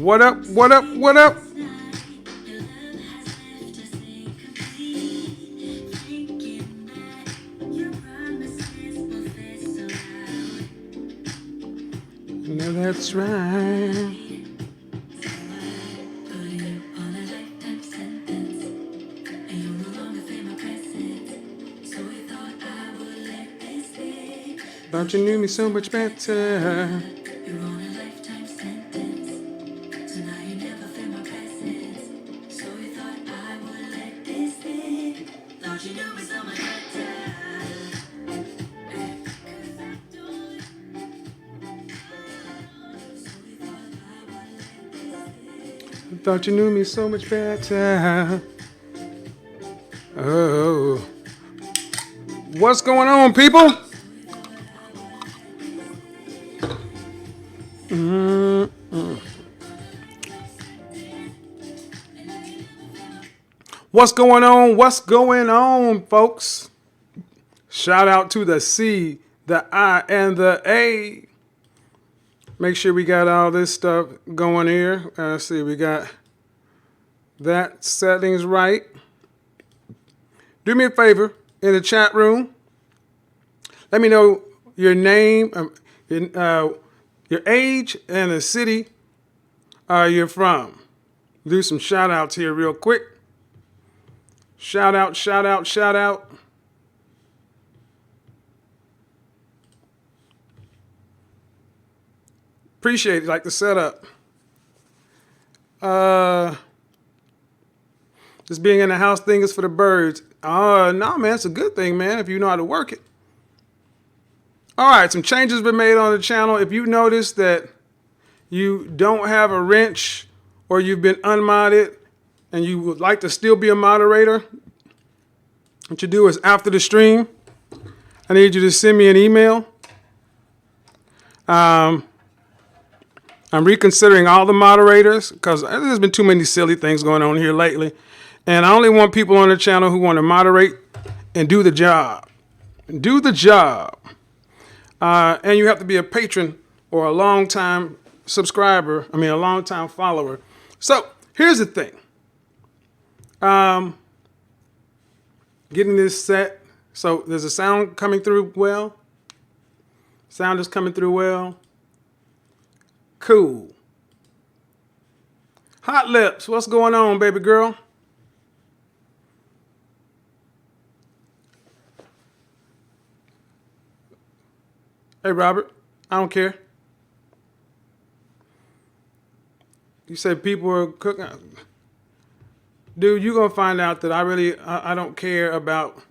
What up? What up? What up? No, that's right. Thought you knew me so much better. You're on a lifetime sentence. So now you never feel my presence. So you thought I would let this in. Thought you knew me so much better. Cause I don't. So you thought I would let this in. Thought you knew me so much better. Oh. What's going on, people? What's going on? What's going on, folks? Shout out to the C, the I, and the A. Make sure we got all this stuff going here. Let's see, we got that settings right. Do me a favor in the chat room. Let me know your name, your age, and the city you're from. Do some shout outs here real quick. Shout out, shout out, shout out. Appreciate it, like the setup. Just being in the house thing is for the birds. No, man, it's a good thing, man, if you know how to work it. All right, some changes been made on the channel. If you notice that you don't have a wrench or you've been unmodded and you would like to still be a moderator, what you do is after the stream, I need you to send me an email. I'm reconsidering all the moderators because there's been too many silly things going on here lately. And I only want people on the channel who want to moderate and do the job. Do the job. And you have to be a patron or a long-time subscriber. I mean, a long-time follower. So here's the thing. Getting this set. So there's a sound coming through well. Sound is coming through well. Cool. Hot Lips, what's going on, baby girl? Hey, Robert, I don't care. You said people are cooking. Dude, you're going to find out that I don't care about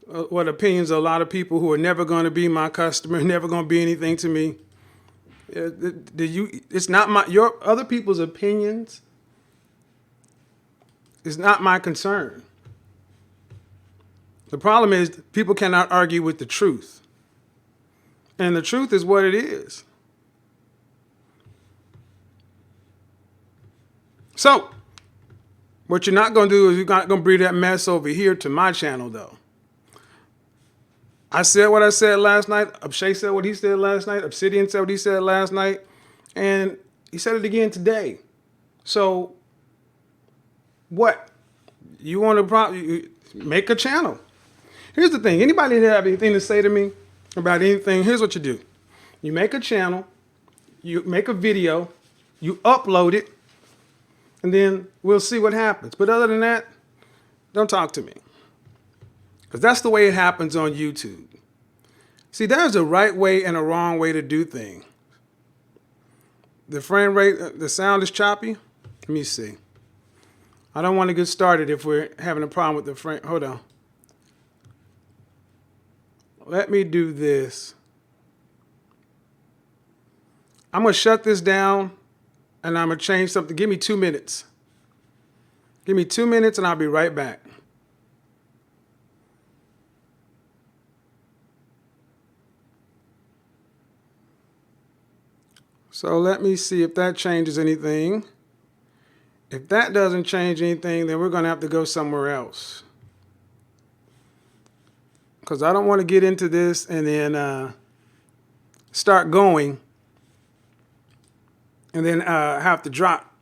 what opinions of a lot of people who are never going to be my customer, never going to be anything to me. It's not your other people's opinions is not my concern. The problem is people cannot argue with the truth. And the truth is what it is. So, what you're not going to do is you're not going to bring that mess over here to my channel, though. I said what I said last night. Oshay said what he said last night. Obsidian said what he said last night. And he said it again today. So, what? You want to make a channel. Here's the thing. Anybody that have anything to say to me about anything, here's what you do. You make a channel. You make a video. You upload it. And then we'll see what happens. But other than that, don't talk to me. Because that's the way it happens on YouTube. See, there's a right way and a wrong way to do things. The frame rate, the sound is choppy. Let me see. I don't want to get started if we're having a problem with the frame. Hold on. Let me do this. I'm going to shut this down and I'm going to change something. Give me 2 minutes. Give me 2 minutes and I'll be right back. So let me see if that changes anything. If that doesn't change anything, then we're going to have to go somewhere else. Because I don't want to get into this and then start going and then have to drop.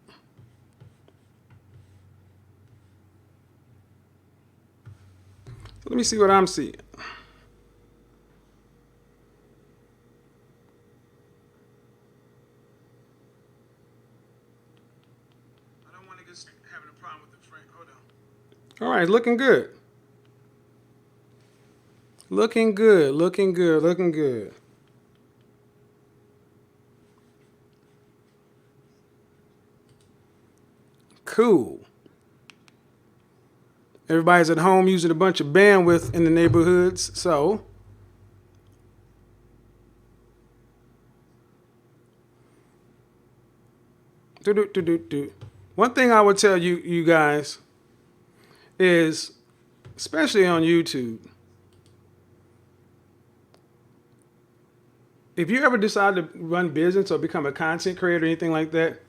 So let me see what I'm seeing. Having a problem with the frame. Hold on. All right, looking good. Looking good, looking good, looking good. Cool. Everybody's at home using a bunch of bandwidth in the neighborhoods, so one thing I would tell you guys is, especially on YouTube, if you ever decide to run business or become a content creator or anything like that,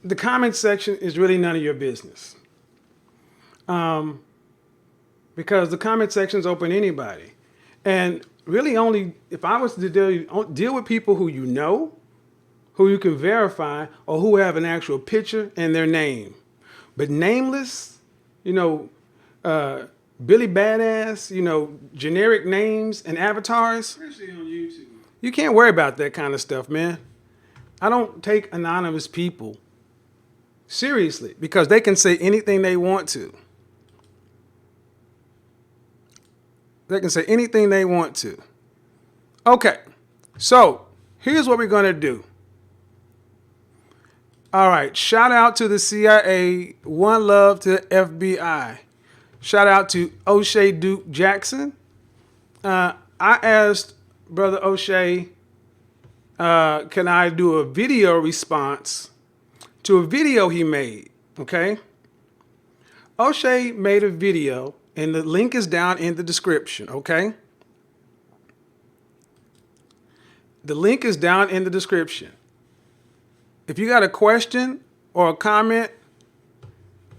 the comment section is really none of your business. Because the comment section is open to anybody. And really only, if I was to deal with people who you know, who you can verify, or who have an actual picture and their name. But nameless, Billy Badass, generic names and avatars. Especially on YouTube. You can't worry about that kind of stuff, man. I don't take anonymous people seriously because they can say anything they want to. They can say anything they want to. Okay, so here's what we're going to do. All right, shout out to the CIA, one love to the FBI. Shout out to Oshay Duke Jackson. I asked Brother Oshay, can I do a video response to a video he made, okay? Oshay made a video, and the link is down in the description, okay? The link is down in the description. If you got a question or a comment,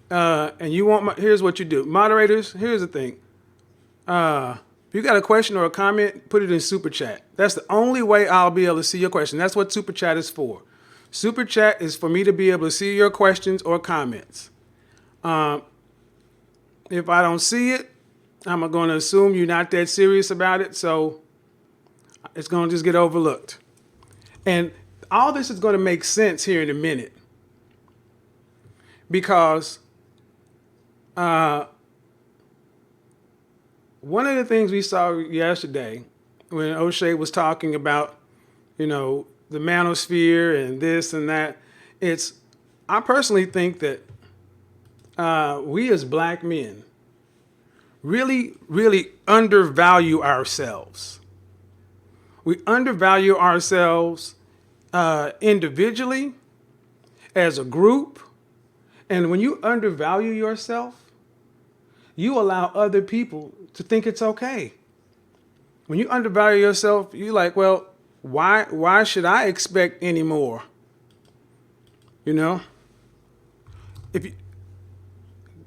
and you want, here's what you do. Moderators, here's the thing. If you got a question or a comment, put it in Super Chat. That's the only way I'll be able to see your question. That's what Super Chat is for. Super Chat is for me to be able to see your questions or comments. If I don't see it, I'm going to assume you're not that serious about it, so it's going to just get overlooked. And all this is going to make sense here in a minute because one of the things we saw yesterday when Oshay was talking about, the manosphere and this and that, I personally think that we as black men really, really undervalue ourselves. We undervalue ourselves individually, as a group. And when you undervalue yourself, you allow other people to think it's okay. When you undervalue yourself, you're like, well, why should I expect any more? If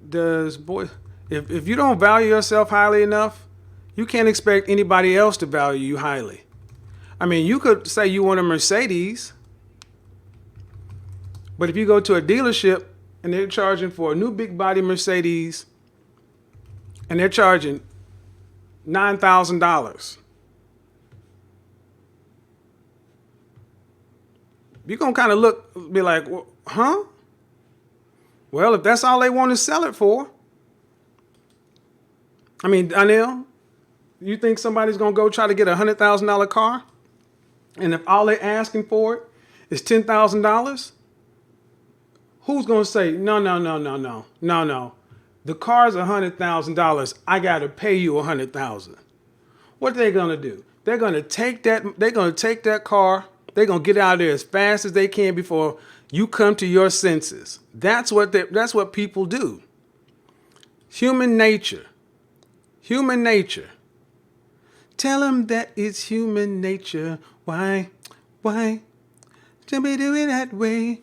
you don't value yourself highly enough, you can't expect anybody else to value you highly. I mean, you could say you want a Mercedes, but if you go to a dealership and they're charging for a new big body Mercedes and they're charging $9,000, you're going to kind of be like, well, huh? Well, if that's all they want to sell it for. I mean, Danielle, you think somebody's going to go try to get a $100,000 car? And if all they're asking for it is $10,000, who's going to say, no. The car's $100,000. I got to pay you $100,000. What are they going to do? They're going to take that car. They're going to get out of there as fast as they can before you come to your senses. That's what people do. Human nature. Human nature. Tell them that it's human nature. Why? Should we do it that way?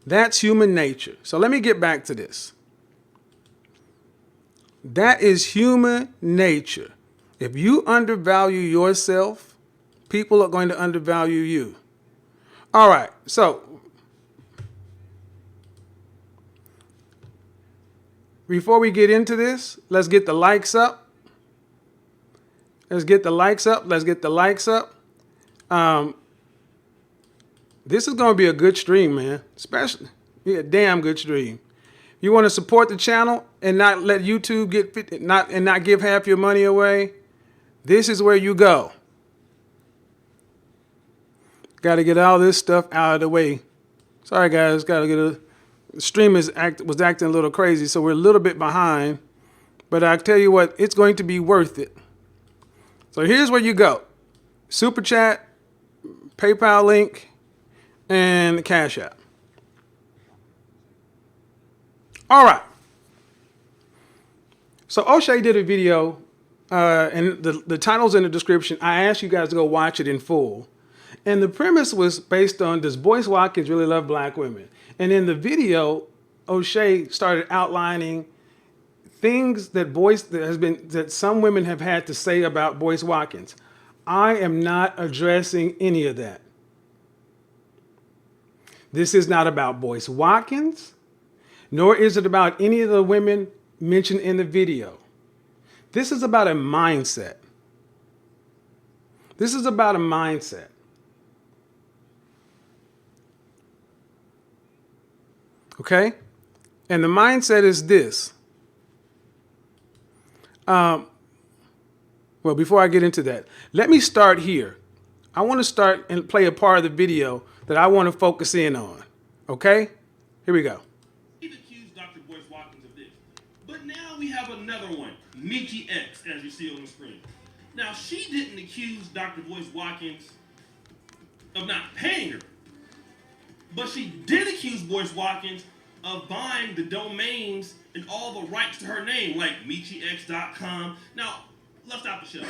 That's human nature. So let me get back to this. That is human nature. If you undervalue yourself, people are going to undervalue you. All right, so before we get into this, let's get the likes up. Let's get the likes up. This is going to be a good stream, man. Especially, be a damn good stream. You want to support the channel and not let YouTube not give half your money away? This is where you go. Got to get all this stuff out of the way. Sorry guys, got to get the stream was acting a little crazy, so we're a little bit behind. But I tell you what, it's going to be worth it. So here's where you go: Super Chat, PayPal link, and Cash App. All right. So Oshay did a video, and the title's in the description. I asked you guys to go watch it in full. And the premise was based on, does Boyce Watkins really love black women? And in the video, Oshay started outlining things that some women have had to say about Boyce Watkins. I am not addressing any of that. This is not about Boyce Watkins, nor is it about any of the women mentioned in the video. This is about a mindset. This is about a mindset. Okay? And the mindset is this. Well, before I get into that, let me start here. I want to start and play a part of the video that I want to focus in on. Okay? Here we go. We've accused Dr. Boyce Watkins of this. But now we have another one, Michi X, as you see on the screen. Now, she didn't accuse Dr. Boyce Watkins of not paying her. But she did accuse Boyce Watkins of buying the domains and all the rights to her name, like MichiX.com. Now, let's stop the show.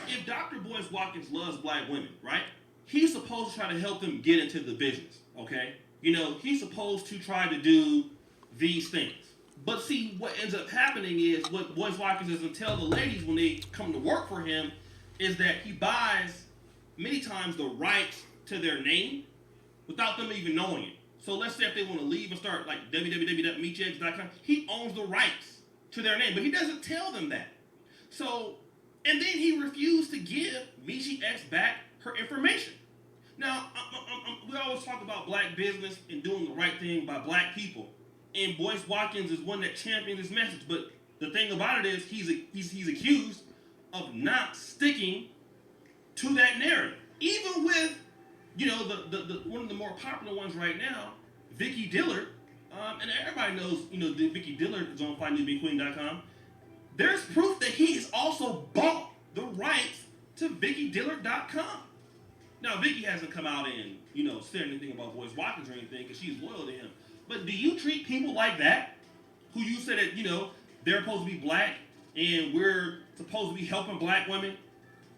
If Dr. Boyce Watkins loves black women, right, he's supposed to try to help them get into the business, okay? You know, he's supposed to try to do these things. But see, what ends up happening is, what Boyce Watkins doesn't tell the ladies when they come to work for him, is that he buys, many times, the rights to their name without them even knowing it. So let's say if they want to leave and start like www.michx.com, he owns the rights to their name, but he doesn't tell them that. So, and then he refused to give MichiX back her information. Now, we always talk about black business and doing the right thing by black people, and Boyce Watkins is one that championed this message. But the thing about it is, he's accused of not sticking to that narrative, even with, you know, the one of the more popular ones right now, Vicky Dillard, and everybody knows, you know, that Vicky Dillard is on FindNewBigQueen.com. There's proof that he has also bought the rights to VickyDillard.com. Now, Vicky hasn't come out and, you know, said anything about Boyce Watkins or anything because she's loyal to him. But do you treat people like that, who you said that, you know, they're supposed to be black and we're supposed to be helping black women,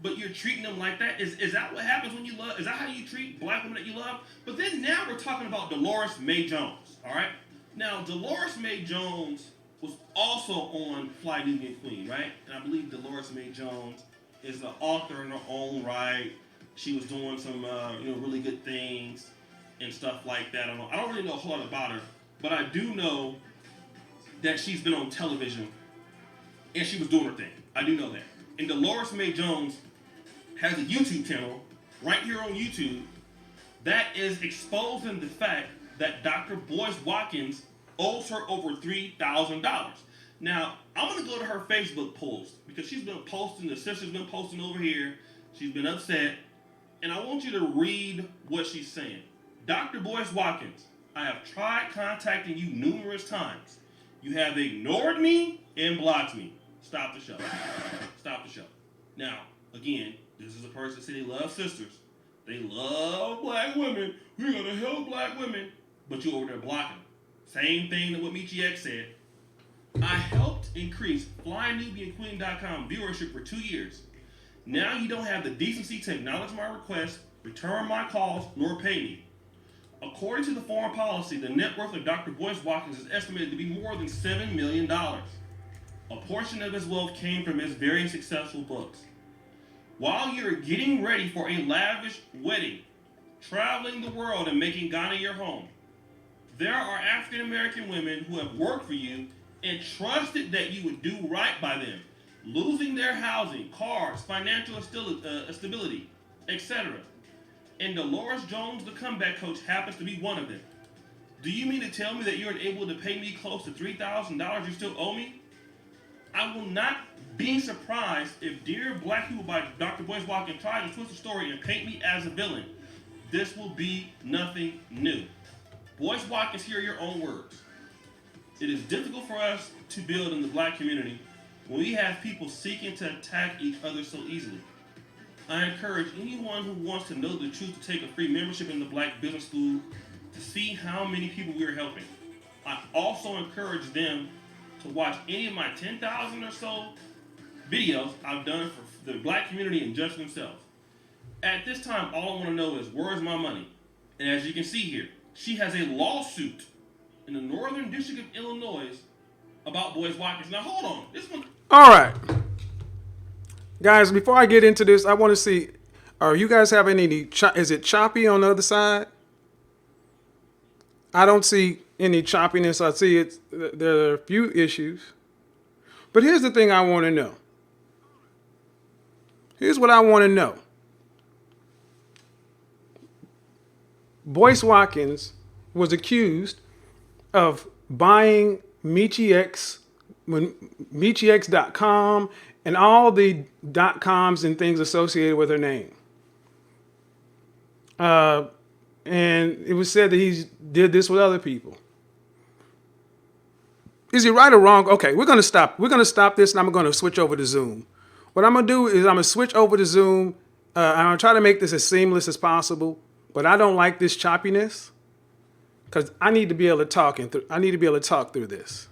but you're treating them like that? Is that what happens when you love? Is that how you treat black women that you love? But then now we're talking about Dolores May Jones, all right? Now, Dolores May Jones was also on Fly Nubian Queen, right? And I believe Dolores May Jones is an author in her own right. She was doing some, you know, really good things and stuff like that. I don't really know a whole lot about her, but I do know that she's been on television and she was doing her thing. I do know that. And Dolores May Jones has a YouTube channel right here on YouTube that is exposing the fact that Dr. Boyce Watkins owes her over $3,000. Now, I'm going to go to her Facebook post because she's been posting, the sister's been posting over here. She's been upset. And I want you to read what she's saying. Dr. Boyce Watkins, I have tried contacting you numerous times. You have ignored me and blocked me. Stop the show. Stop the show. Now, again, this is a person that said they love sisters. They love black women. We're going to help black women. But you over there blocking them. Same thing that what Michi X said. I helped increase FlyNubianQueen.com viewership for 2 years. Now you don't have the decency to acknowledge my request, return my calls, nor pay me. According to the foreign policy, the net worth of Dr. Boyce Watkins is estimated to be more than $7 million. A portion of his wealth came from his very successful books. While you're getting ready for a lavish wedding, traveling the world and making Ghana your home, there are African American women who have worked for you and trusted that you would do right by them, losing their housing, cars, financial stability, etc. And Dolores Jones, the comeback coach, happens to be one of them. Do you mean to tell me that you're unable to pay me close to $3,000 you still owe me? I will not be surprised if Dear Black People by Dr. Boyce Watkins tries to twist the story and paint me as a villain. This will be nothing new. Boyce Watkins, hear your own words. It is difficult for us to build in the black community when we have people seeking to attack each other so easily. I encourage anyone who wants to know the truth to take a free membership in the Black Business School to see how many people we are helping. I also encourage them to watch any of my 10,000 or so videos I've done for the black community and judge themselves. At this time, all I want to know is, where's my money? And as you can see here, she has a lawsuit in the Northern District of Illinois about Boyce Watkins. Now hold on, this one. All right. Guys, before I get into this, I want to see, are you guys having any, is it choppy on the other side? I don't see any choppiness. I see it, there are a few issues. But here's the thing I want to know. Here's what I want to know. Boyce Watkins was accused of buying MeechieX, MeechieX.com, and all the .coms and things associated with her name. And it was said that he did this with other people. Is he right or wrong? Okay, we're going to stop. We're going to stop this, and I'm going to switch over to Zoom. What I'm going to do is I'm going to switch over to Zoom. I'm going to try to make this as seamless as possible, but I don't like this choppiness because I need to be able to talk I need to be able to talk through this.